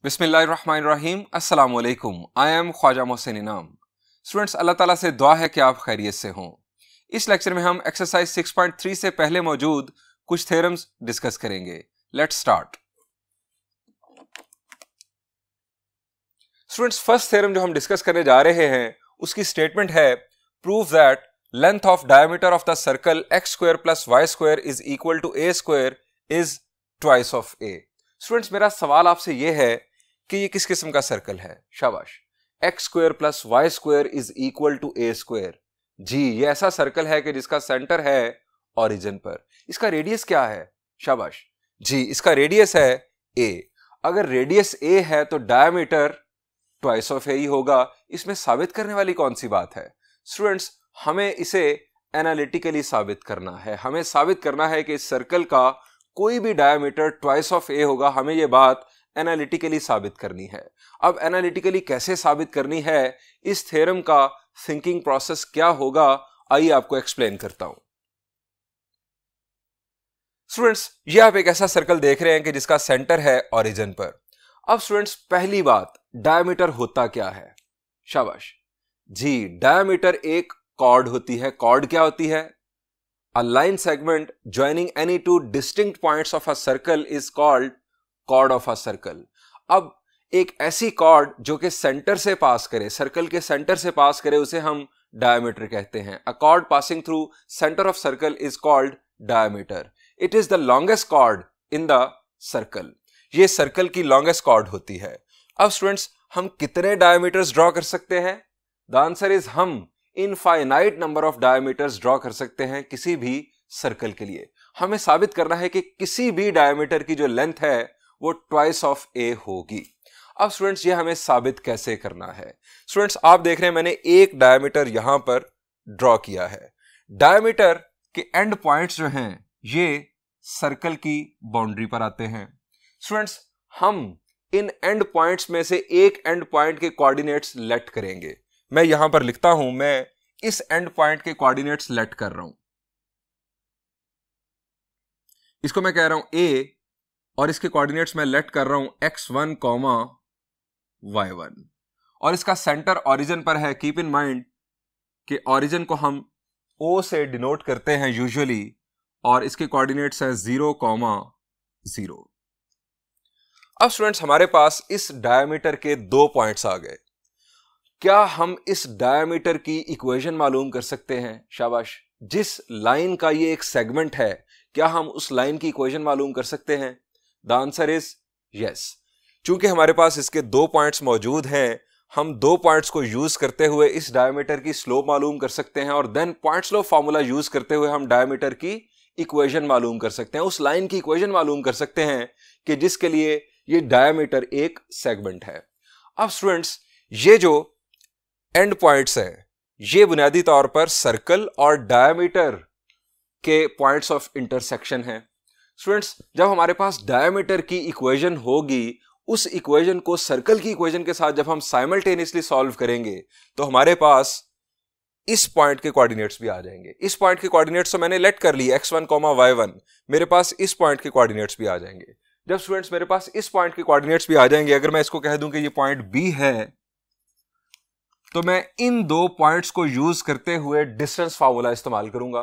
बिस्मिल्लाहिर्रहमानिर्रहीम अस्सलाम वालेकुम। आई एम ख्वाजा मोहसिन इनाम। स्टूडेंट्स, अल्लाह ताला से दुआ है कि आप खैरियत से हों। इस लेक्चर में हम एक्सरसाइज 6.3 से पहले मौजूद कुछ थ्योरम्स डिस्कस करेंगे। Let's start. Students, first theorem जो हम डिस्कस करने जा रहे हैं उसकी स्टेटमेंट है prove that length of diameter of the circle x square plus y square is equal to a square is twice of a. Students, मेरा सवाल आपसे यह है कि ये किस किस्म का सर्कल है। शाबाश। X square plus y square is equal to a square. जी, ये ऐसा सर्कल है कि जिसका सेंटर है ओरिजिन पर। इसका रेडियस क्या है? शाबाश जी, इसका रेडियस है ए। अगर रेडियस ए है तो डायमीटर ट्वाइस ऑफ ए ही होगा। इसमें साबित करने वाली कौन सी बात है? स्टूडेंट्स, हमें इसे एनालिटिकली साबित करना है। हमें साबित करना है कि इस सर्कल का कोई भी डायमीटर ट्वाइस ऑफ ए होगा। हमें यह बात एनालिटिकली साबित करनी है। अब एनालिटिकली कैसे साबित करनी है, इस थ्योरम का थिंकिंग प्रोसेस क्या होगा, आइए आपको एक्सप्लेन करता हूं। स्टूडेंट्स, ये आप एक ऐसा सर्कल देख रहे हैं कि जिसका सेंटर है ओरिजिन पर। अब स्टूडेंट्स, पहली बात, डायमीटर होता क्या है? शाबाश जी, डायमीटर एक कॉर्ड होती है। कॉर्ड क्या होती है? A line segment joining any two distinct points of a circle is called chord of a circle. अब एक ऐसी कॉर्ड जो कि सेंटर से पास करे, सर्कल के सेंटर से पास करे, उसे हम डायमीटर कहते हैं। अ cord passing through centre of circle is called diameter. It is the longest chord in the circle. ये सर्कल की लॉन्गेस्ट कॉर्ड होती है। अब स्टूडेंट्स, हम कितने डायमीटर्स ड्रॉ कर सकते हैं? द आंसर इज हम infinite number of diameters draw कर सकते हैं किसी भी सर्कल के लिए। हमें साबित करना है कि किसी भी डायमीटर की जो लेंथ है वो ट्वाइस ऑफ ए होगी। अब स्टूडेंट्स, ये हमें साबित कैसे करना है? स्टूडेंट्स, आप देख रहे हैं मैंने एक डायमीटर यहां पर ड्रॉ किया है। डायमीटर के एंड पॉइंट्स जो हैं ये सर्कल की बाउंड्री पर आते हैं। स्टूडेंट्स, हम इन एंड पॉइंट्स में से एक एंड पॉइंट के कोऑर्डिनेट्स लेट करेंगे। मैं यहां पर लिखता हूं, मैं इस एंड पॉइंट के कोऑर्डिनेट्स लेट कर रहा हूं। इसको मैं कह रहा हूं ए, और इसके कोऑर्डिनेट्स मैं लेट कर रहा हूं x1, y1, और इसका सेंटर ओरिजिन पर है। कीप इन माइंड कि ओरिजिन को हम O से डिनोट करते हैं यूजुअली, और इसके कोऑर्डिनेट्स है 0, 0। अब स्टूडेंट्स, हमारे पास इस डायमीटर के दो पॉइंट्स आ गए। क्या हम इस डायमीटर की इक्वेशन मालूम कर सकते हैं? शाबाश। जिस लाइन का ये एक सेगमेंट है, क्या हम उस लाइन की इक्वेशन मालूम कर सकते हैं? The answer is yes. चूंकि हमारे पास इसके दो पॉइंट्स मौजूद हैं, हम दो पॉइंट्स को यूज करते हुए इस डायमीटर की स्लोप मालूम कर सकते हैं, और then point slope formula use करते हुए हम डायमीटर की इक्वेशन मालूम कर सकते हैं। उस लाइन की इक्वेशन मालूम कर सकते हैं कि जिसके लिए ये डायमीटर एक सेगमेंट है। अब स्टूडेंट्स, ये जो एंड पॉइंट्स हैं ये बुनियादी तौर पर सर्कल और डायमीटर के पॉइंट्स ऑफ इंटरसेक्शन हैं। स्टूडेंट्स, जब हमारे पास डायमीटर की इक्वेशन होगी, उस इक्वेशन को सर्कल की इक्वेशन के साथ जब हम साइमल्टेनियसली सॉल्व करेंगे तो हमारे पास इस पॉइंट के कोऑर्डिनेट्स भी आ जाएंगे। इस पॉइंट के कोऑर्डिनेट्स तो मैंने लेट कर लिए x1, y1। मेरे पास इस पॉइंट के कोऑर्डिनेट्स भी आ जाएंगे। जब स्टूडेंट्स मेरे पास इस पॉइंट के कोऑर्डिनेट्स भी आ जाएंगे, अगर मैं इसको कह दूं कि ये पॉइंट B है, तो मैं इन दो पॉइंट्स को यूज करते हुए डिस्टेंस फार्मूला इस्तेमाल करूंगा।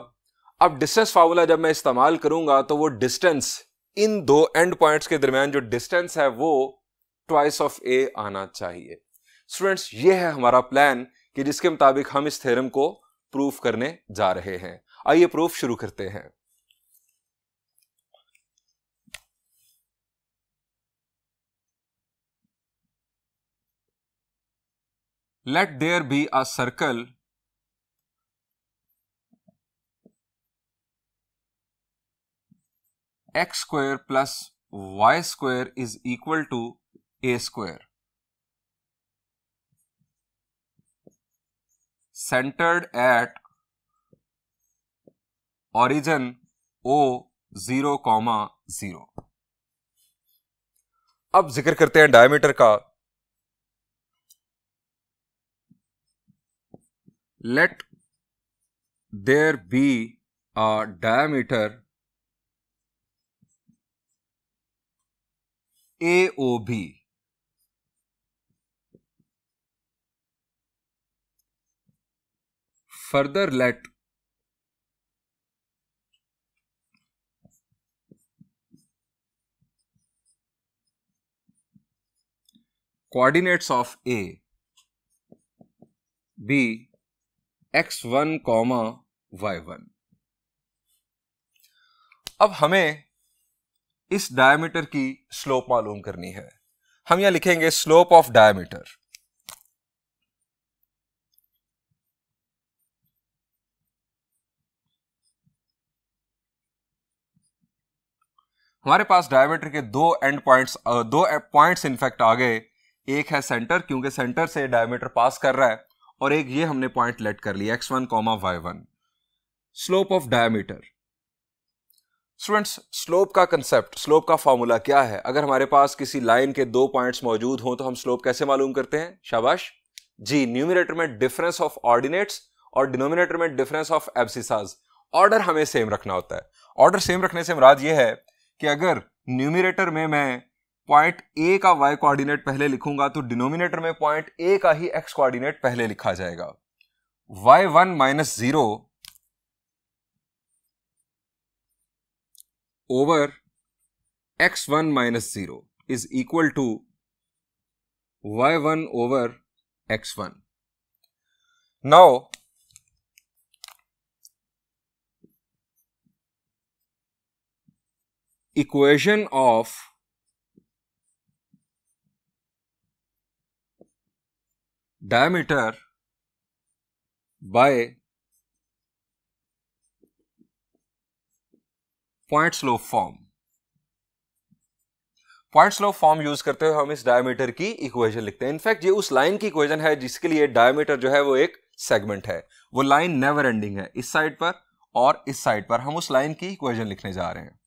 अब डिस्टेंस फार्मूला जब मैं इस्तेमाल करूंगा तो वो डिस्टेंस, इन दो एंड पॉइंट्स के दरमियान जो डिस्टेंस है वो ट्वाइस ऑफ ए आना चाहिए। स्टूडेंट्स, ये है हमारा प्लान कि जिसके मुताबिक हम इस थ्योरम को प्रूफ करने जा रहे हैं। आइए प्रूफ शुरू करते हैं। Let there be a circle x square plus y square is equal to a square, centered at origin O 0, 0। अब जिक्र करते हैं डायमीटर का। Let there be a diameter AOB। further let coordinates of A be x1, y1। अब हमें इस diameter की slope मालूम करनी है। हम यहां लिखेंगे स्लोप ऑफ डायमीटर। हमारे पास डायमीटर के दो एंड पॉइंट्स, दो पॉइंट्स इनफैक्ट आ गए। एक है सेंटर, क्योंकि सेंटर से डायमीटर पास कर रहा है, और एक ये हमने पॉइंट लेट कर लिया x1, y1। Slope of diameter. Students, slope का कंसेप्ट, स्लोप का फॉर्मूला क्या है? अगर हमारे पास किसी लाइन के दो पॉइंट्स मौजूद हों तो हम स्लोप कैसे मालूम करते हैं? शाबाश जी, न्यूमरेटर में डिफरेंस ऑफ ऑर्डिनेट्स और डिनोमिनेटर में डिफरेंस ऑफ एब्सिसाज। ऑर्डर हमें सेम रखना होता है। ऑर्डर सेम रखने से मुराद यह है कि अगर न्यूमरेटर में मैं पॉइंट ए का y कोऑर्डिनेट पहले लिखूंगा तो डिनोमिनेटर में पॉइंट ए का ही x कोऑर्डिनेट पहले लिखा जाएगा। y1 minus 0 over x1 minus 0 is equal to y1 over x1. Now, equation of diameter by point slope form. Point slope form use करते हुए हम इस डायमीटर की इक्वेशन लिखते हैं। इनफैक्ट ये उस लाइन की इक्वेशन है जिसके लिए डायमीटर जो है वो एक सेगमेंट है। वो लाइन नेवर एंडिंग है, इस साइड पर और इस साइड पर। हम उस लाइन की इक्वेशन लिखने जा रहे हैं।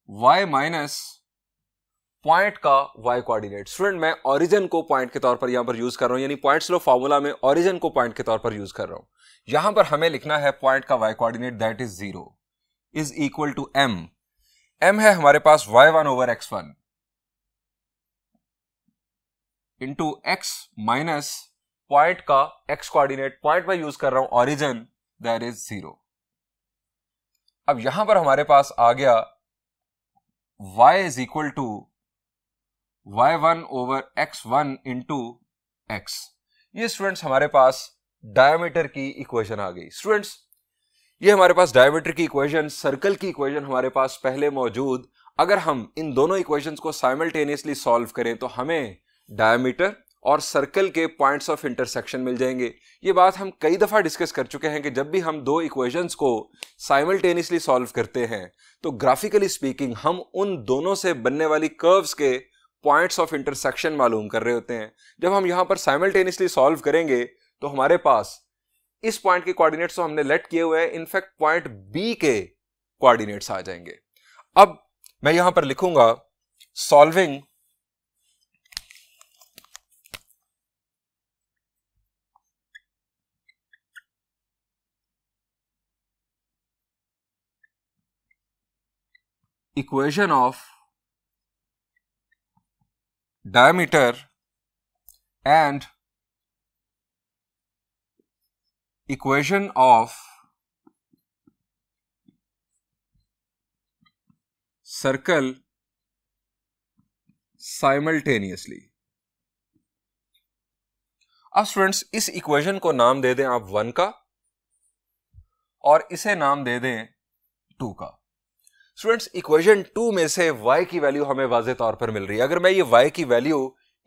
y माइनस पॉइंट का y कोऑर्डिनेट। स्टूडेंट, मैं ओरिजिन को पॉइंट के तौर पर यहां पर यूज कर रहा हूं, यानी पॉइंट स्लोप फॉर्मूला में ओरिजिन को पॉइंट के तौर पर यूज कर रहा हूं। यहां पर हमें लिखना है पॉइंट का y coordinate, that is 0 is equal to m। m है हमारे पास y1 over x1 into x minus point का x कोऑर्डिनेट, पॉइंट में यूज कर रहा हूं ओरिजिन, दैट इज 0। अब यहां पर हमारे पास आ गया y is equal to y1 over x1 into x। ये स्टूडेंट्स हमारे पास डायमीटर की इक्वेशन आ गई। स्टूडेंट्स, ये हमारे पास डायमीटर की इक्वेशन, सर्कल की इक्वेशन हमारे पास पहले मौजूद। अगर हम इन दोनों इक्वेशंस को साइमल्टेनियसली सॉल्व करें तो हमें डायमीटर और सर्कल के पॉइंट्स ऑफ इंटरसेक्शन मिल जाएंगे। ये बात हम कई दफा डिस्कस कर चुके हैं कि जब भी हम दो इक्वेशंस को साइमल्टेनियसली सॉल्व करते हैं तो ग्राफिकली स्पीकिंग हम उन दोनों से बनने वाली कर्व्स के पॉइंट्स ऑफ इंटरसेक्शन मालूम कर रहे होते हैं। जब हम यहां पर साइमल्टेनियसली सॉल्व करेंगे तो हमारे पास इस पॉइंट के कोऑर्डिनेट्स तो हमने लेट किए हुए हैं, इनफैक्ट पॉइंट बी के कोऑर्डिनेट्स आ जाएंगे। अब मैं यहां पर लिखूंगा solving equation of diameter and equation of circle simultaneously। अब स्टूडेंट्स, इस इक्वेशन को नाम दे दें आप 1 का और इसे नाम दे दें 2 का। स्टूडेंट्स, इक्वेशन 2 में से y की वैल्यू हमें वाज़े तौर पर मिल रही है। अगर मैं ये y की वैल्यू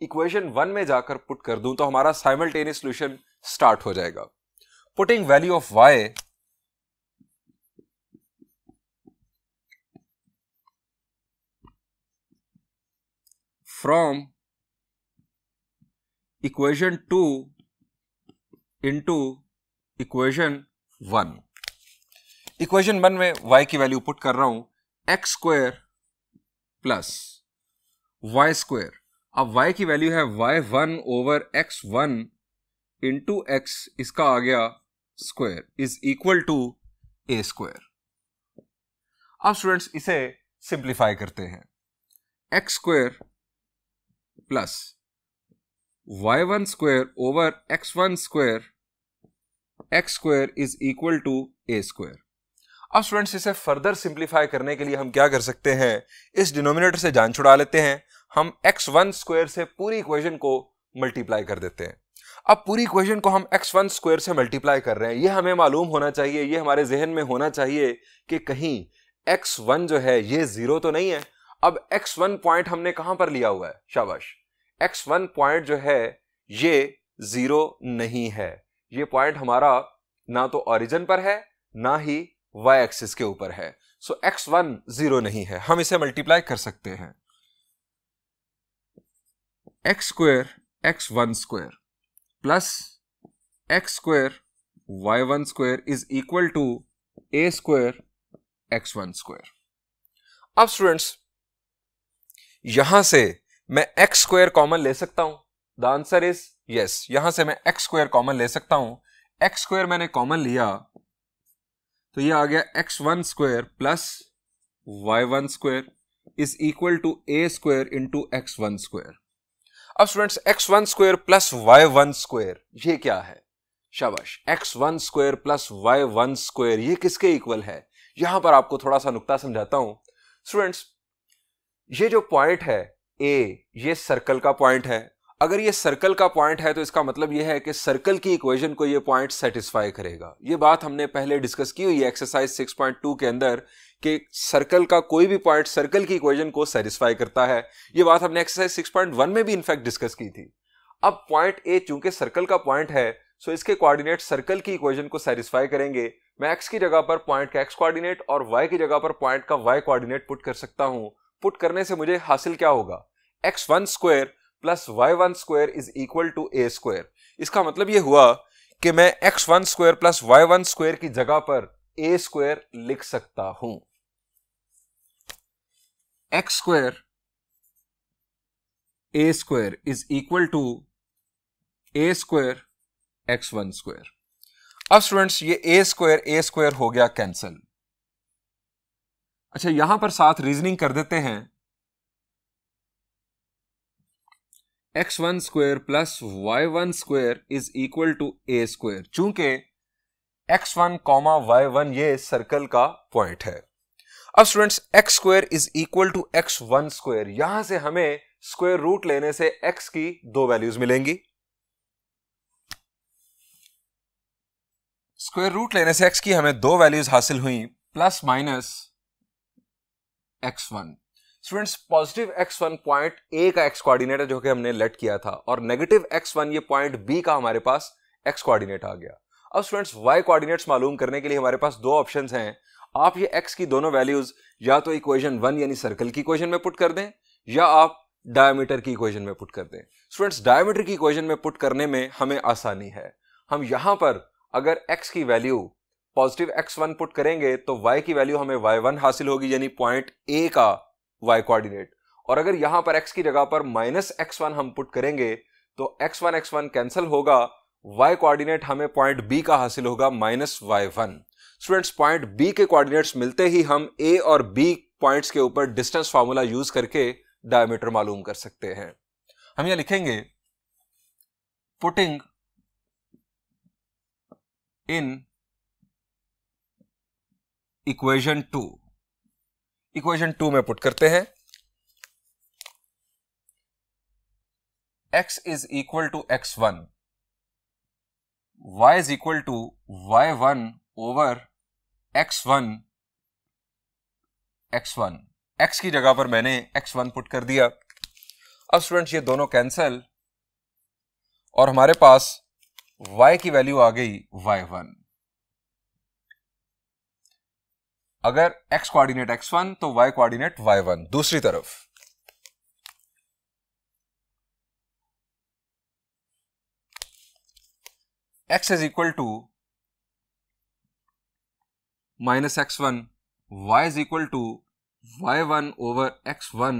इक्वेशन 1 में जाकर पुट कर दूं तो हमारा साइमल्टेनियस सॉल्यूशन स्टार्ट हो जाएगा। Putting value of y from equation 2 into equation 1। Equation 1 में y की वैल्यू पुट कर रहा हूं x square plus y square. अब y की वैल्यू है y1 over x1 into x, इसका आ गया square, is equal to a square. अब स्टूडेंट्स इसे सिंप्लीफाई करते हैं। X square plus y1 square over x1 square x square is equal to a square. अब स्टूडेंट्स इसे फर्दर सिंप्लीफाई करने के लिए हम क्या कर सकते हैं, इस डिनोमिनेटर से जान छुड़ा लेते हैं, हम x1 स्क्वायर से पूरी इक्वेशन को मल्टीप्लाई कर देते हैं। अब पूरी इक्वेशन को हम x1 स्क्वायर से मल्टीप्लाई कर रहे हैं, ये हमें मालूम होना चाहिए, ये हमारे जहन में होना चाहिए कि कहीं x1 जो है ये जीरो तो नहीं है। अब x1 पॉइंट हमने कहां पर लिया हुआ है, शाबाश, x1 पॉइंट जो है ये जीरो नहीं है, ये पॉइंट हमारा ना तो ओरिजिन पर है ना ही y एक्सिस के ऊपर है। सो x1 जीरो नहीं है, हम इसे मल्टीप्लाई कर सकते हैं। x square x1 square plus x square y1 square is equal to a square x1 square. अब स्टूडेंट्स यहां से मैं x स्क्वायर कॉमन ले सकता हूं, द आंसर इज यस, यहां से मैं x स्क्वायर कॉमन ले सकता हूं। x स्क्वायर मैंने कॉमन लिया तो ये आ गया x1 square plus y1 square is equal to a square into x1 square. अब students x1 square plus y1 square ये क्या है, शाबाश, x1 square plus y1 square ये किसके इक्वल है, यहां पर आपको थोड़ा सा नुक्ता समझाता हूं। स्टूडेंट्स ये जो पॉइंट है a, ये सर्कल का पॉइंट है। अगर ये सर्कल का पॉइंट है तो इसका मतलब यह है कि सर्कल की इक्वेशन को ये पॉइंट सेटिस्फाई करेगा। ये बात हमने पहले डिस्कस की हुई है एक्सरसाइज 6.2 के अंदर कि सर्कल का कोई भी पॉइंट सर्कल की इक्वेशन को सेटिस्फाई करता है। ये बात हमने एक्सरसाइज 6.1 में भी इनफैक्ट डिस्कस की थी। अब पॉइंट ए चूंकि सर्कल का पॉइंट है सो इसके कोऑर्डिनेट सर्कल की इक्वेशन को सेटिस्फाई करेंगे। मैं एक्स की जगह पर पॉइंट का एक्स कोऑर्डिनेट और वाई की जगह पर पॉइंट का वाई कोऑर्डिनेट पुट कर सकता हूं। पुट करने से मुझे हासिल क्या होगा, x1 square plus y1 square is equal to a square. इसका मतलब यह हुआ कि मैं x1 square plus y1 square की जगह पर a स्क्वायर लिख सकता हूं। x square a square is equal to a square x1 square. अब स्टूडेंट्स ये a स्क्वायर हो गया कैंसिल। अच्छा यहां पर साथ रीजनिंग कर देते हैं, x1 square plus y1 square is equal to a square. चूंकि x1 कॉमा y1 ये सर्कल का पॉइंट है। अब students x square is equal to x1 square, यहां से हमें स्क्वायर रूट लेने से x की दो वैल्यूज मिलेंगी। स्क्वायर रूट लेने से x की हमें दो वैल्यूज हासिल हुई, plus minus x1। Students positive x1 point A का x कोऑर्डिनेट है जो कि हमने लेट किया था, और नेगेटिव x1 ये पॉइंट बी का हमारे पास x कोऑर्डिनेट आ गया। अब स्टूडेंट्स y कोऑर्डिनेट्स मालूम करने के लिए हमारे पास दो ऑप्शंस हैं। आप ये x की दोनों वैल्यूज या तो इक्वेशन 1 यानी सर्कल की इक्वेशन में पुट कर दें या आप डायमीटर की इक्वेशन में पुट कर दें। स्टूडेंट्स डायमीटर की इक्वेशन में पुट करने में हमें आसानी है। हम यहां पर अगर x की वैल्यू पॉजिटिव x1 पुट करेंगे तो y की वैल्यू हमें y1 हासिल होगी, यानी पॉइंट a का y कोऑर्डिनेट। और अगर यहां पर x की जगह पर माइनस x1 हम पुट करेंगे तो x1 कैंसिल होगा, y कोऑर्डिनेट हमें पॉइंट b का हासिल होगा minus y1। Students point b के कोऑर्डिनेट्स मिलते ही हम a और b पॉइंट्स के ऊपर डिस्टेंस फार्मूला यूज करके डायमीटर मालूम कर सकते हैं। हम यह लिखेंगे पुटिंग इन इक्वेशन 2 में पुट करते हैं, x is equal to x1, y is equal to y1 over x1, x की जगह पर मैंने x1 पुट कर दिया। अब स्टूडेंट्स ये दोनों कैंसिल और हमारे पास y की वैल्यू आ गई y1। अगर x कोऑर्डिनेट x1 तो y कोऑर्डिनेट y1। दूसरी तरफ x is equal to minus x1, y is equal to y1 over x1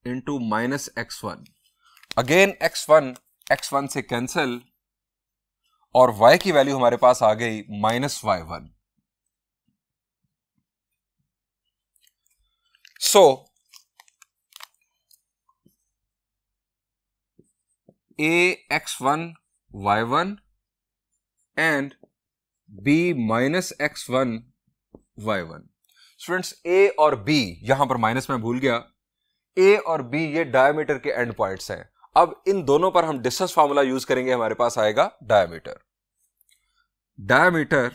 into minus x1। Again x1 से कैंसिल और y की वैल्यू हमारे पास आ गई minus y1। So ax1 y1 and b minus x1 y1। Students a और b, यहां पर minus में भूल गया, a और b ये डायमीटर के एंड पॉइंट्स हैं। अब इन दोनों पर हम डिस्टेंस फार्मूला यूज करेंगे, हमारे पास आएगा diameter. Diameter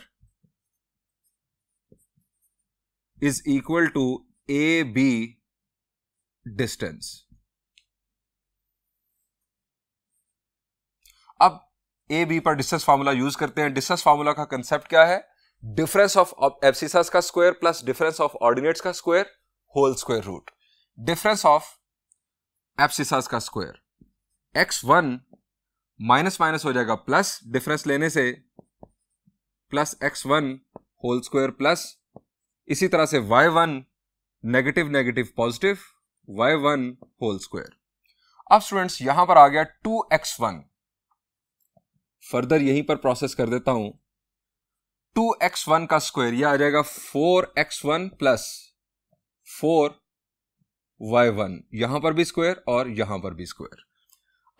is equal to a b distance. अब ए बी पर डिस्टेंस फार्मूला यूज करते हैं। डिस्टेंस फार्मूला का कंसेप्ट क्या है? डिफरेंस ऑफ एब्सिसस का square plus difference of ordinates का square whole square root. Difference of abscissas का स्क्वायर, x1 माइनस माइनस हो जाएगा प्लस, डिफरेंस लेने से plus x1 whole square plus, इसी तरह से y1 negative negative positive y1 whole square. अब स्टूडेंट्स यहां पर आ गया 2x1, फर्दर यहीं पर प्रोसेस कर देता हूं। 2x1 का स्क्वायर यह आ जाएगा 4x1 प्लस 4y1, यहां पर भी स्क्वायर और यहां पर भी स्क्वायर।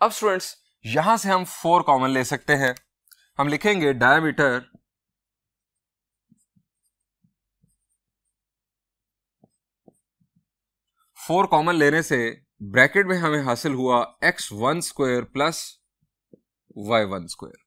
अब स्टूडेंट्स यहां से हम 4 कॉमन ले सकते हैं। हम लिखेंगे डायमीटर फोर कॉमन लेने से ब्रैकेट में हमें हासिल हुआ x1 square plus y1 square.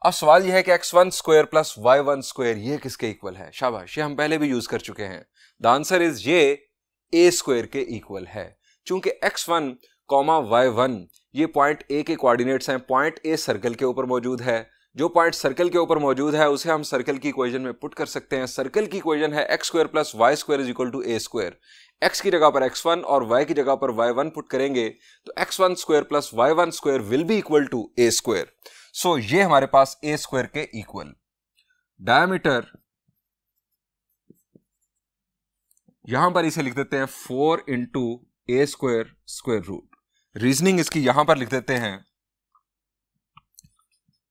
अब सवाल यह है कि x1 square plus y1 square ये किसके इक्वल है? शाबाश, ये हम पहले भी यूज कर चुके हैं। द आंसर इज ये a स्क्वायर के इक्वल है। चूंकि x1 कॉमा y1 ये पॉइंट a के कोऑर्डिनेट्स हैं, पॉइंट a सर्कल के ऊपर मौजूद है। जो पॉइंट सर्कल के ऊपर मौजूद है उसे हम सर्कल की इक्वेशन में पुट कर सकते हैं। सर्कल की इक्वेशन है x square plus y square is equal to a square. x की जगह पर x1 और y की जगह पर y1 पुट करेंगे तो x1 square plus y1 square will be equal to a square. So ये हमारे पास a स्क्वायर के इक्वल। डायमीटर यहां पर इसे लिख देते हैं 4 into a square square root. Reasoning इसकी यहां पर लिख देते हैं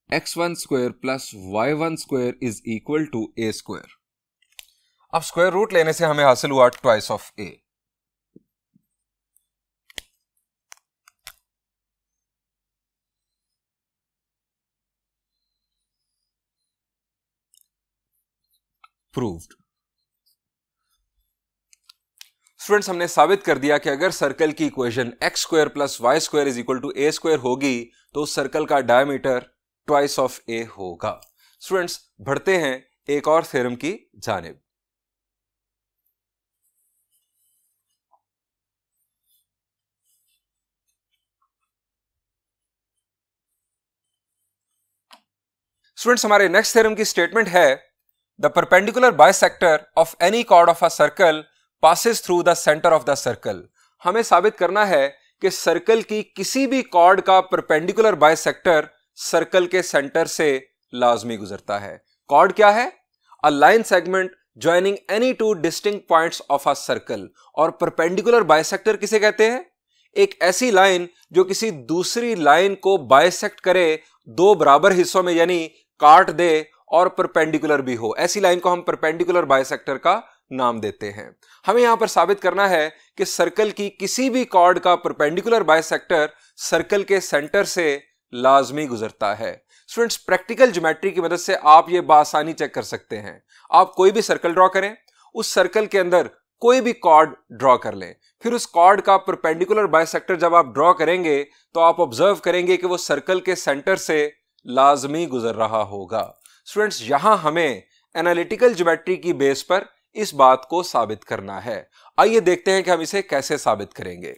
x1 square plus y1 square is equal to a square. अब स्क्वायर रूट लेने से हमें हासिल हुआ twice of a। Proved. Students हमने साबित कर दिया कि अगर सर्कल की equation x square plus y square is equal to a square होगी तो उस सर्कल का डायमीटर ट्वाइस ऑफ a होगा। स्टूडेंट्स बढ़ते हैं एक और थ्योरम की जानिब। स्टूडेंट्स हमारे नेक्स्ट थ्योरम की स्टेटमेंट है the perpendicular bisector of any chord of a circle passes through the centre of the circle. हमें साबित करना है कि सर्कल की किसी भी कॉर्ड का परपेंडिकुलर बाइसेक्टर सर्कल के सेंटर से लाजमी गुजरता है। कॉर्ड क्या है? A line segment joining any two distinct points of a circle. और परपेंडिकुलर बाइसेक्टर किसे कहते हैं? एक ऐसी लाइन जो किसी दूसरी लाइन को बाइसेक्ट करे, दो बराबर हिस्सों में यानी काट दे और परपेंडिकुलर भी हो, ऐसी लाइन को हम परपेंडिकुलर बाइसेक्टर का नाम देते हैं। हमें यहां पर साबित करना है कि सर्कल की किसी भी कॉर्ड का परपेंडिकुलर बाइसेक्टर सर्कल के सेंटर से लाजमी गुजरता है। स्टूडेंट्स प्रैक्टिकल ज्योमेट्री की मदद से आप ये बासानी चेक कर सकते हैं। आप कोई भी सर्कल ड्रॉ करें, उस सर्कल के अंदर कोई भी कॉर्ड ड्रॉ कर लें, फिर उस कॉर्ड का परपेंडिकुलर बाइसेक्टर जब आप ड्रॉ करेंगे तो आप ऑब्जर्व करेंगे कि वो सर्कल के सेंटर से लाजमी गुजर रहा होगा। स्टूडेंट्स यहां हमें एनालिटिकल ज्योमेट्री की बेस पर इस बात को साबित करना है। आइए देखते हैं कि हम इसे कैसे साबित करेंगे।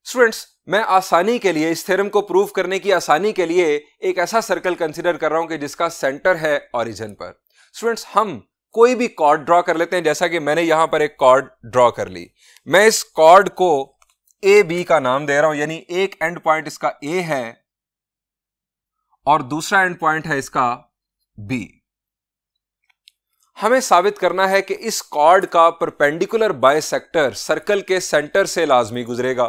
स्टूडेंट्स मैं आसानी के लिए, इस थ्योरम को प्रूव करने की आसानी के लिए एक ऐसा सर्कल कंसीडर कर रहा हूं कि जिसका सेंटर है ओरिजिन पर। स्टूडेंट्स हम कोई भी कॉर्ड ड्रॉ कर लेते हैं, जैसा कि मैंने यहां पर एक कॉर्ड ड्रॉ कर ली। मैं इस कॉर्ड को ए बी का नाम दे रहा हूं, यानी एक एंड पॉइंट इसका ए है और दूसरा एंड पॉइंट है इसका बी। हमें साबित करना है कि इस कॉर्ड का परपेंडिकुलर बाइसेक्टर सर्कल के सेंटर से लाजमी गुजरेगा।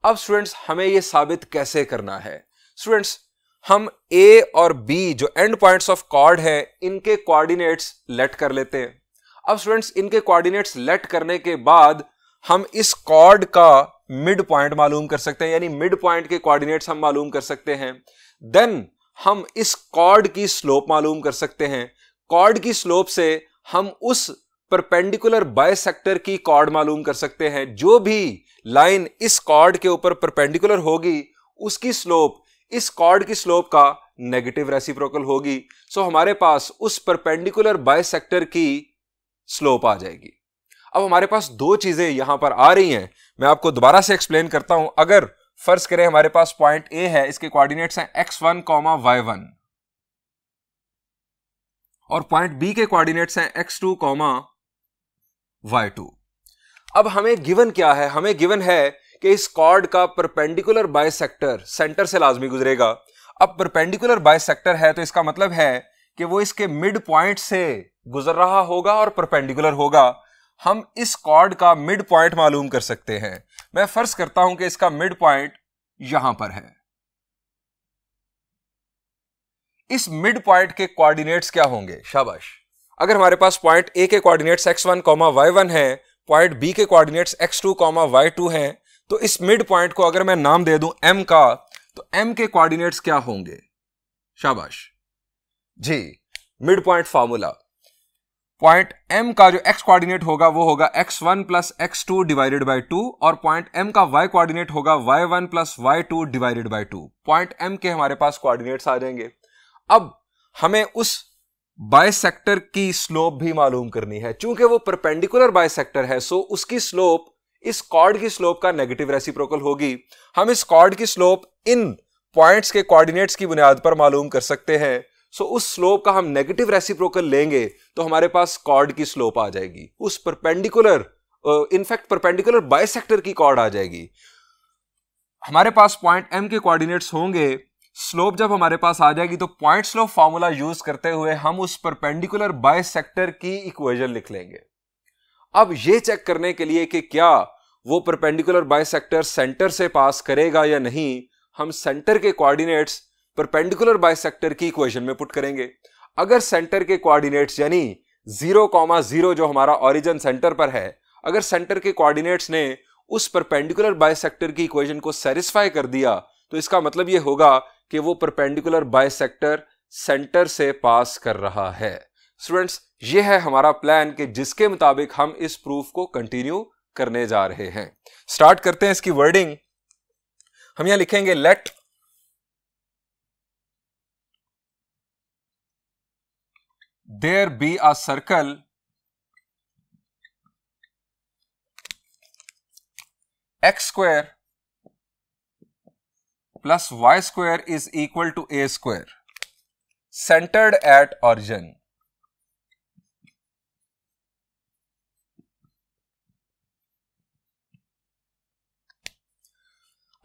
अब स्टूडेंट्स हमें यह साबित कैसे करना है? स्टूडेंट्स हम ए और बी जो एंड पॉइंट्स ऑफ कॉर्ड है इनके कोऑर्डिनेट्स लेट कर लेते हैं। अब स्टूडेंट्स इनके कोऑर्डिनेट्स लेट करने के बाद हम इस कॉर्ड का मिड पॉइंट मालूम कर सकते हैं, यानी मिड पॉइंट के कोऑर्डिनेट्स हम मालूम कर सकते हैं। देन हम इस कॉर्ड की स्लोप मालूम कर सकते हैं। कॉर्ड की स्लोप से हम उस परपेंडिकुलर बाइसेक्टर की कॉर्ड मालूम कर सकते हैं। जो भी लाइन इस कॉर्ड के ऊपर परपेंडिकुलर होगी उसकी स्लोप इस कॉर्ड की स्लोप का नेगेटिव रेसिप्रोकल होगी। सो हमारे पास उस परपेंडिकुलर बाइसेक्टर की स्लोप आ जाएगी। अब हमारे पास दो चीजें यहां पर आ रही हैं, मैं आपको दोबारा से एक्सप्लेन करता हूं। अगर फर्ज करें हमारे पास पॉइंट ए है, इसके कोऑर्डिनेट्स हैं x1, y1 और पॉइंट बी के कोऑर्डिनेट्स हैं x2, y2। अब हमें गिवन क्या है? हमें गिवन है कि इस कॉर्ड का परपेंडिकुलर बाइसेक्टर सेंटर से लाजमी गुजरेगा। अब परपेंडिकुलर बाइसेक्टर है तो इसका मतलब है कि वो इसके मिड पॉइंट से गुजर रहा होगा और परपेंडिकुलर होगा। हम इस कॉर्ड का मिड पॉइंट मालूम कर सकते हैं। मैं फर्ज करता हूं कि इसका मिड पॉइंट यहां पर है। इस मिड पॉइंट के कोऑर्डिनेट्स क्या होंगे? शाबाश। अगर हमारे पास पॉइंट ए के कोऑर्डिनेट्स x1, y1 है, पॉइंट बी के कोऑर्डिनेट्स x2, y2 हैं, तो इस मिड पॉइंट को अगर मैं नाम दे दूं m का, तो m के कोऑर्डिनेट्स क्या होंगे? शाबाश जी, mid point formula. Point m का जो x कोऑर्डिनेट होगा वो होगा x1 plus x2 divided by 2 और पॉइंट m का y कोऑर्डिनेट होगा y1 plus y2 divided by 2। Point m के हमारे पास कोऑर्डिनेट्स आ जाएंगे। अब हमें उस बाइसेक्टर की स्लोप भी मालूम करनी है। चूंकि वो परपेंडिकुलर बाइसेक्टर है, सो उसकी स्लोप इस कॉर्ड की स्लोप का नेगेटिव रेसिप्रोकल होगी। हम इस कॉर्ड की स्लोप इन पॉइंट्स के कोऑर्डिनेट्स की बुनियाद पर मालूम कर सकते हैं। सो उस स्लोप का हम नेगेटिव रेसिप्रोकल लेंगे तो हमारे पास कॉर्ड की स्लोप आ जाएगी, उस परपेंडिकुलर इनफैक्ट परपेंडिकुलर बाइसेक्टर की कॉर्ड आ जाएगी। हमारे पास पॉइंट m के कोऑर्डिनेट्स होंगे, स्लोप जब हमारे पास आ जाएगी तो पॉइंट स्लोप फॉर्मूला यूज करते हुए हम उस परपेंडिकुलर बाइसेक्टर की इक्वेशन लिख लेंगे। अब यह चेक करने के लिए कि क्या वो परपेंडिकुलर बाइसेक्टर सेंटर से पास करेगा या नहीं, हम सेंटर के कोऑर्डिनेट्स परपेंडिकुलर बाइसेक्टर की इक्वेशन में पुट करेंगे। अगर सेंटर के कोऑर्डिनेट्स यानी 0,0 जो हमारा ओरिजिन सेंटर पर है, अगर सेंटर के कोऑर्डिनेट्स ने उस परपेंडिकुलर बाइसेक्टर की इक्वेशन को सेटिस्फाई कर दिया तो इसका मतलब यह होगा कि वो परपेंडिकुलर बाइसेक्टर सेंटर से पास कर रहा है। स्टूडेंट्स, यह है हमारा प्लान कि जिसके मुताबिक हम इस प्रूफ को कंटिन्यू करने जा रहे हैं। स्टार्ट करते हैं इसकी वर्डिंग। हम यहां लिखेंगे let there be a circle x square plus y square is equal to a square centered at origin।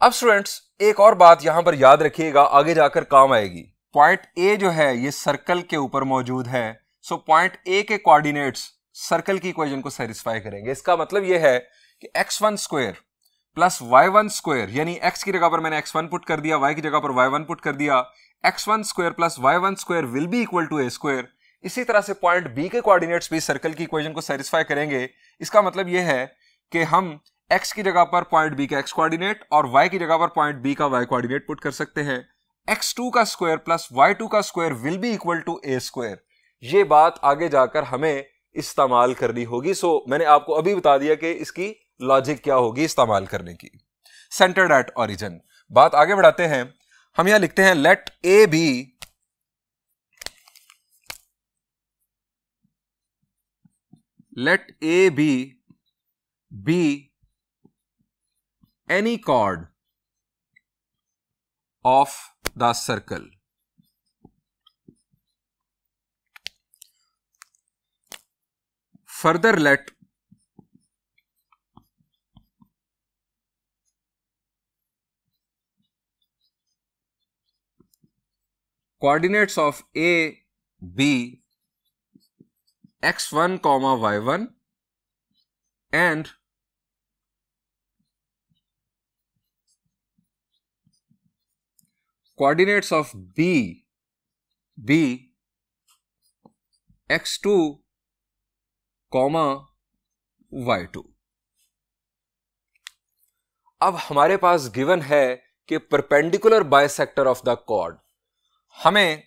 अब स्टूडेंट्स एक और बात यहां पर याद रखिएगा, आगे जाकर काम आएगी। पॉइंट ए जो है ये सर्कल के ऊपर मौजूद है, सो पॉइंट ए के कोऑर्डिनेट्स सर्कल की इक्वेशन को सेटिस्फाई करेंगे। इसका मतलब यह है कि x1 square plus y1 square, यानी x की जगह पर मैंने x1 पुट कर दिया, y की जगह पर y1 पुट कर दिया, x1 square plus y1 square will be equal to a square. इसी तरह से पॉइंट बी के कोऑर्डिनेट्स भी सर्कल की इक्वेशन को सेटिस्फाई करेंगे। इसका मतलब यह है कि हम x की जगह पर पॉइंट बी का x कोऑर्डिनेट और y की जगह पर पॉइंट बी का y कोऑर्डिनेट पुट कर सकते हैं। x2 का स्क्वायर प्लस y2 का square will be equal to a square. ये बात आगे जाकर हमें इस्तेमाल करनी होगी। सो मैंने आपको अभी बता दिया कि इसकी लॉजिक क्या होगी इस्तेमाल करने की। सेंटर्ड एट ओरिजिन, बात आगे बढ़ाते हैं। हम यहां लिखते हैं let a b any chord of the circle। Further let coordinates of A be x1, y1 and coordinates of B be x2, y2। अब हमारे पास गिवन है कि perpendicular bisector of the chord, हमें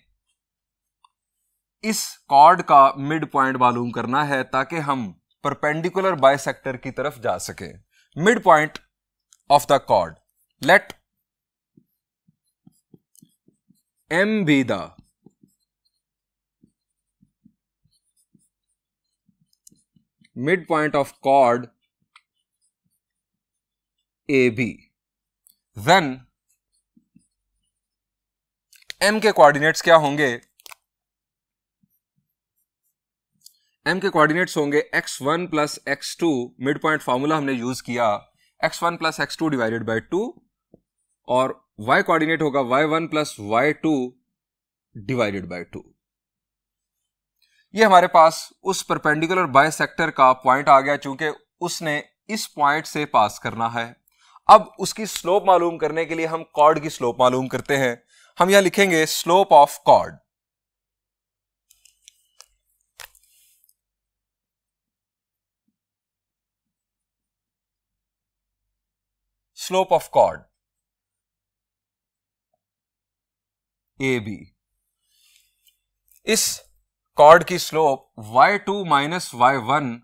इस कॉर्ड का मिड पॉइंट मालूम करना है ताकि हम परपेंडिकुलर बाइसेक्टर की तरफ जा सके। Mid point of the chord, let M be the midpoint of chord AB, then M के कोऑर्डिनेट्स क्या होंगे? M के कोऑर्डिनेट्स होंगे x1 plus x2, mid point formula हमने यूज किया, x1 plus x2 divided by 2, और y कोऑर्डिनेट होगा y1 plus y2 divided by 2। ये हमारे पास उस परपेंडिकुलर बाइसेक्टर का पॉइंट आ गया, चूंकि उसने इस पॉइंट से पास करना है। अब उसकी स्लोप मालूम करने के लिए हम कॉर्ड की स्लोप मालूम करते हैं। हम यहां लिखेंगे slope of chord, slope of chord AB। इस कॉर्ड की slope y2 minus y1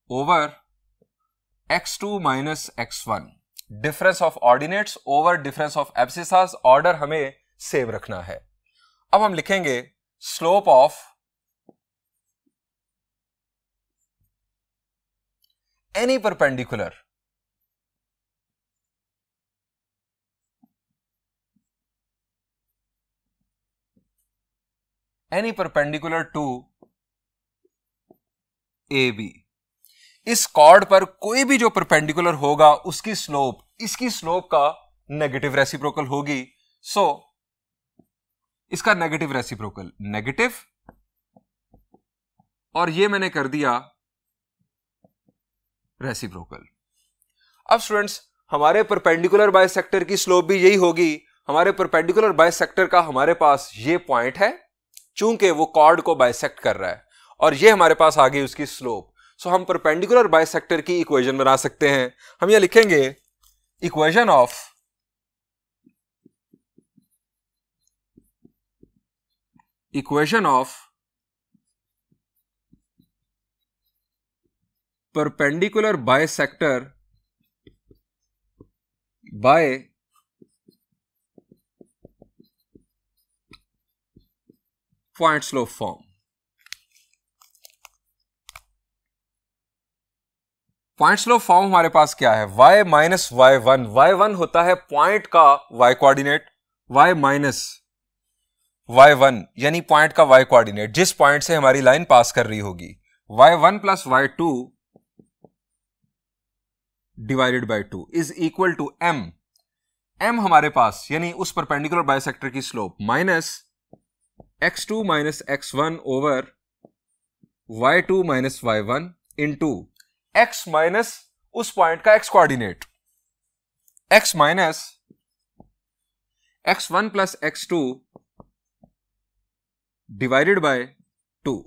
over x2 minus x1, difference of ordinates over difference of abscissas, order हमें सेम रखना है। अब हम लिखेंगे slope of any perpendicular to AB। इस chord पर कोई भी जो परपेंडिकुलर होगा उसकी स्लोप इसकी स्लोप का नेगेटिव रेसिप्रोकल होगी। सो इसका नेगेटिव रेसिप्रोकल नेगेटिव, और ये मैंने कर दिया रेसिप्रोकल। अब स्टूडेंट्स, हमारे परपेंडिकुलर बाइसेक्टर की स्लोप भी यही होगी। हमारे परपेंडिकुलर बाइसेक्टर का हमारे पास ये पॉइंट है, चूंकि वो कॉर्ड को बाइसेक्ट कर रहा है, और ये हमारे पास आ गई उसकी स्लोप। सो हम परपेंडिकुलर बाइसेक्टर की इक्वेशन बना सकते हैं। हम ये लिखेंगे equation of perpendicular bisector by point slope form. Point slope form हमारे पास क्या है? y माइनस y1, y1 होता है पॉइंट का y coordinate, y minus y1 यानी पॉइंट का y कोऑर्डिनेट, जिस पॉइंट से हमारी लाइन पास कर रही होगी, y1 plus y2 divided by 2 is equal to m। m हमारे पास यानी उस परपेंडिकुलर बाइसेक्टर की slope minus x2 minus x1 over y2 minus y1 into x minus उस पॉइंट का x coordinate, x minus x1 plus x2 divided by 2।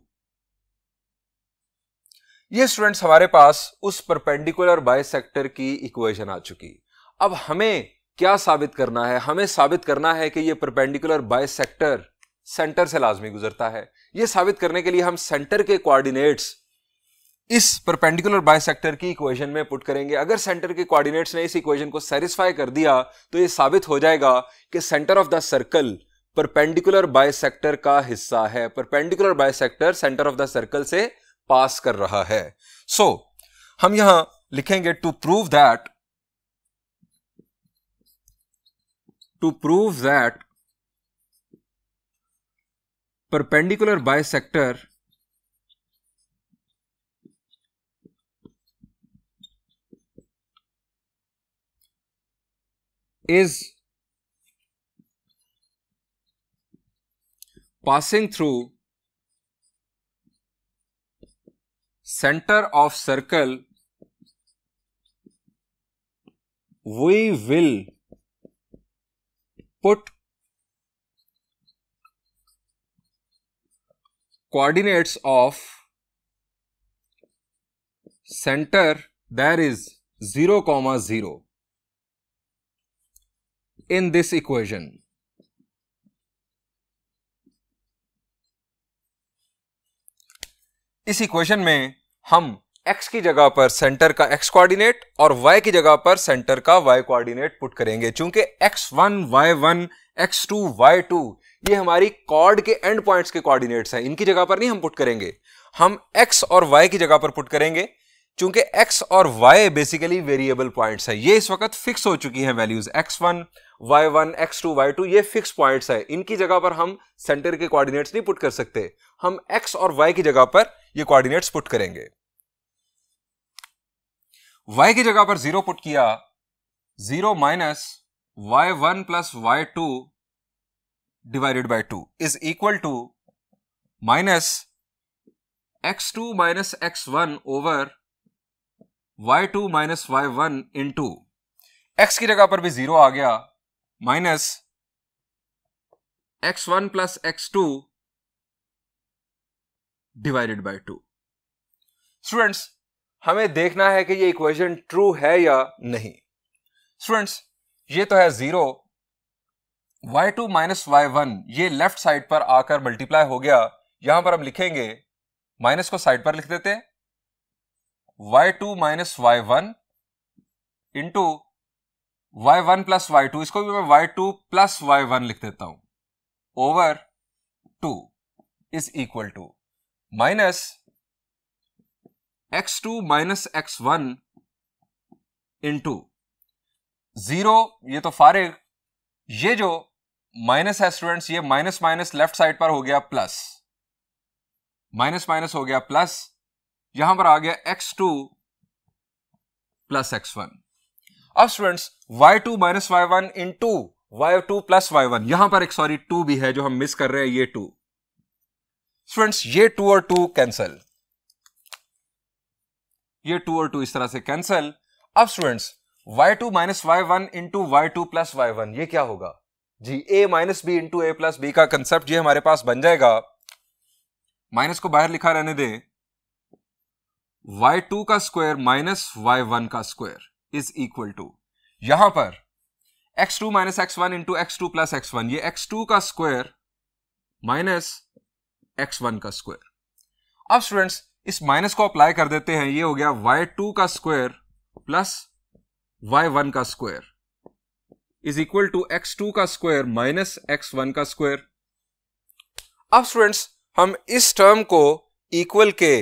ये students हमारे पास उस परपेंडिकुलर बाइसेक्टर की इक्वेशन आ चुकी। अब हमें क्या साबित करना है? हमें साबित करना है कि ये परपेंडिकुलर बाइसेक्टर सेंटर से लाजमी गुजरता है। यह साबित करने के लिए हम सेंटर के कोऑर्डिनेट्स इस परपेंडिकुलर बाइसेक्टर की इक्वेशन में पुट करेंगे। अगर सेंटर के कोऑर्डिनेट्स ने इस इक्वेशन को सेटिस्फाई कर दिया तो यह साबित हो जाएगा कि centre of the circle perpendicular bisector का हिस्सा है। Perpendicular bisector centre of the circle से पास कर रहा है। सो हम यहां लिखेंगे to prove that perpendicular bisector is passing through center of circle, we will put coordinates of center, there is 0, 0 in this equation. इस इक्वेशन में हम x की जगह पर सेंटर का x कोऑर्डिनेट और y की जगह पर सेंटर का y कोऑर्डिनेट पुट करेंगे। चूंकि x1 y1 x2 y2 ये हमारी कॉर्ड के एंड पॉइंट्स के कोऑर्डिनेट्स हैं, इनकी जगह पर नहीं हम पुट करेंगे, हम x और y की जगह पर पुट करेंगे। चूंकि x और y बेसिकली वेरिएबल पॉइंट्स है, ये इस वक्त फिक्स हो चुकी हैं values, x1 y1 x2 y2 ये फिक्स पॉइंट्स है, इनकी जगह पर हम सेंटर के कोऑर्डिनेट्स नहीं पुट कर सकते, हम x और y की जगह पर ये कोऑर्डिनेट्स पुट करेंगे। y की जगह पर 0 पुट किया, 0 minus y1 plus y2 divided by 2 is equal to minus x2 minus x1 over y2 minus y1 into x की जगह पर भी 0 आ गया, minus x1 plus x2 divided by 2। Students हमें देखना है कि ये इक्वेशन ट्रू है या नहीं। स्टूडेंट्स ये तो है 0, y2 माइनस y1 ये लेफ्ट साइड पर आकर मल्टीप्लाई हो गया, यहां पर हम लिखेंगे, माइनस को साइड पर लिख देते हैं, y2 minus y1 into y1 plus y2, इसको भी मैं y2 प्लस y1 लिख देता हूं, over 2 is equal to minus x2 minus x1 into 0, ये तो फारिग, ये जो माइनस है स्टूडेंट्स ये माइनस माइनस लेफ्ट साइड पर हो गया प्लस, माइनस माइनस हो गया प्लस, यहां पर आ गया x2 प्लस x1। अब students y2 minus y1 into y2 plus y1, यहां पर एक सॉरी 2 भी है जो हम मिस कर रहे हैं, ये 2। स्टूडेंट्स ये 2 और 2 कैंसल, ये 2 और 2 इस तरह से कैंसल। अब students y2 minus y1 into y2 plus y1 ये क्या होगा जी, a minus b into a plus b का कंसेप्ट ये हमारे पास बन जाएगा, माइनस को बाहर लिखा रहने दें, y2 का स्क्वायर माइनस y1 का स्क्वायर इज इक्वल टू, यहां पर x2 minus x1 into x2 plus x1, ये x2 का स्क्वायर माइनस x1 का स्क्वायर। अब स्टूडेंट्स इस माइनस को अप्लाई कर देते हैं, ये हो गया y2 का स्क्वायर प्लस y1 का square is equal to x2 का स्क्वायर माइनस x1 का स्क्वायर। अब स्टूडेंट्स हम इस टर्म को इक्वल के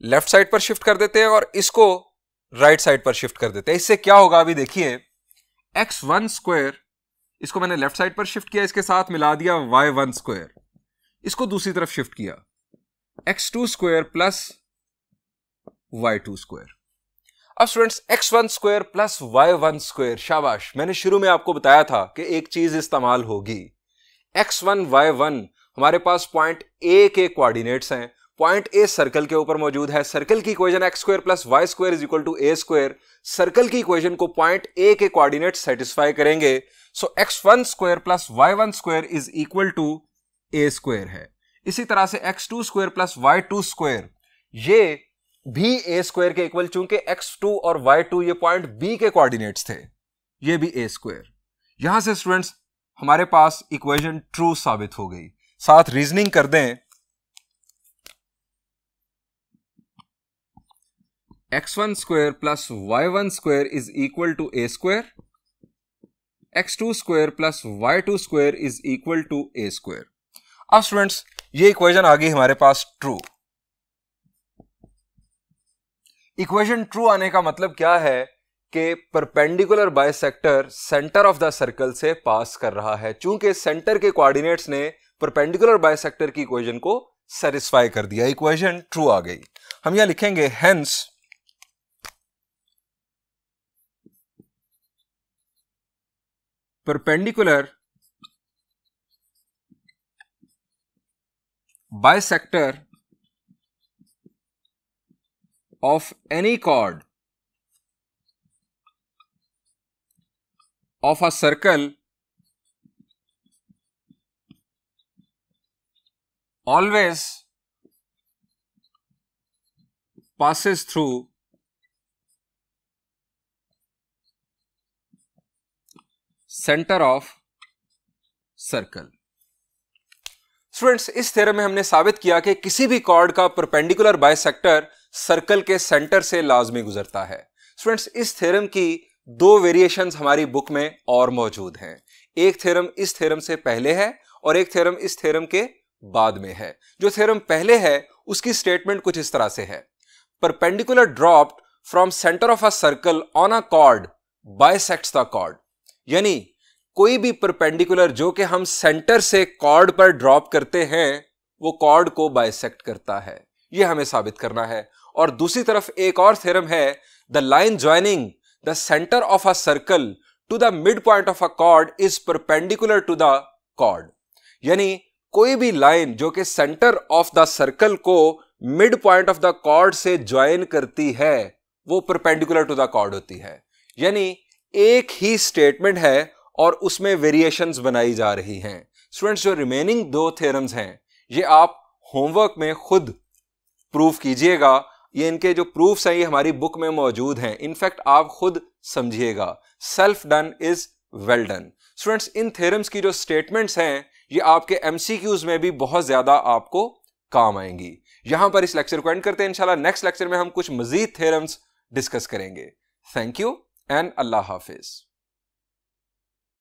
लेफ्ट साइड पर शिफ्ट कर देते हैं और इसको राइट साइड पर शिफ्ट कर देते हैं। इससे क्या होगा अभी देखिए, x1 स्क्वायर इसको मैंने लेफ्ट साइड पर शिफ्ट किया, इसके साथ मिला दिया y1 स्क्वायर, इसको दूसरी तरफ शिफ्ट किया, x2 square plus y2 square. अब students x1 square plus y1 square, शाबाश, मैंने शुरू में आपको बताया था कि एक चीज इस्तेमाल होगी, x1 y1 हमारे पास पॉइंट A के कोऑर्डिनेट्स हैं, पॉइंट A सर्कल के ऊपर मौजूद है, सर्कल की equation x square plus y square is equal to a square, circle की इक्वेशन को पॉइंट A के कोऑर्डिनेट सेटिस्फाई करेंगे, so x1 square plus y1 square is equal to a square है। इसी तरह से x2 square plus y2 square ये भी a स्क्वायर के इक्वल, चूंकि x2 और y2 ये पॉइंट B के कोऑर्डिनेट्स थे, ये भी a स्क्वायर। यहां से स्टूडेंट्स हमारे पास इक्वेशन ट्रू साबित हो गई। साथ रीजनिंग कर दें, x1 square plus y1 square is equal to a square, x2 square plus y2 square is equal to a square. अब स्टूडेंट्स ये इक्वेशन आ गई हमारे पास ट्रू। इक्वेशन ट्रू आने का मतलब क्या है कि perpendicular bisector centre of the circle से पास कर रहा है, चूंकि सेंटर के कोऑर्डिनेट्स ने परपेंडिकुलर बाइसेक्टर की इक्वेशन को सेटिस्फाई कर दिया, इक्वेशन ट्रू आ गई। हम यहां लिखेंगे hence perpendicular bisector of any chord of a circle always passes through center of circle. Students, इस थ्योरम में हमने साबित किया कि किसी भी कॉर्ड का परपेंडिकुलर बाइसेक्टर सर्कल के सेंटर से लाजमी गुजरता है। स्टूडेंट्स, इस थ्योरम की दो वेरिएशंस हमारी बुक में और मौजूद हैं। एक थ्योरम इस थ्योरम से पहले है और एक थ्योरम इस थ्योरम के बाद में है। जो थ्योरम पहले है उसकी स्टेटमेंट कुछ इस तरह से है, perpendicular dropped from centre of a circle on a chord bisects the chord. यानी कोई भी परपेंडिकुलर जो कि हम सेंटर से कॉर्ड पर ड्रॉप करते हैं वो कॉर्ड को बाइसेक्ट करता है, यह हमें साबित करना है। और दूसरी तरफ एक और थ्योरम है, the line joining the centre of a circle to the mid point of a chord is perpendicular to the chord. यानी कोई भी लाइन जो कि सेंटर ऑफ द सर्कल को mid point of the chord से join करती है वो परपेंडिकुलर टू द कॉर्ड होती है। यानी एक ही स्टेटमेंट है और उसमें वेरिएशंस बनाई जा रही हैं। स्टूडेंट्स, जो रिमेनिंग दो थ्योरम्स हैं ये आप होमवर्क में खुद प्रूफ कीजिएगा। ये इनके जो प्रूफ्स हैं ये हमारी बुक में मौजूद हैं। इनफैक्ट आप खुद समझिएगा, self done is well done. Students, in theorems की जो स्टेटमेंट्स हैं ये आपके एमसीक्यूज में भी बहुत ज्यादा आपको काम आएंगी। यहां पर इस लेक्चर को एंड करते हैं। इंशाल्लाह नेक्स्ट लेक्चर में हम कुछ मजीद थ्योरम्स डिस्कस करेंगे। Thank you and Allah Hafiz.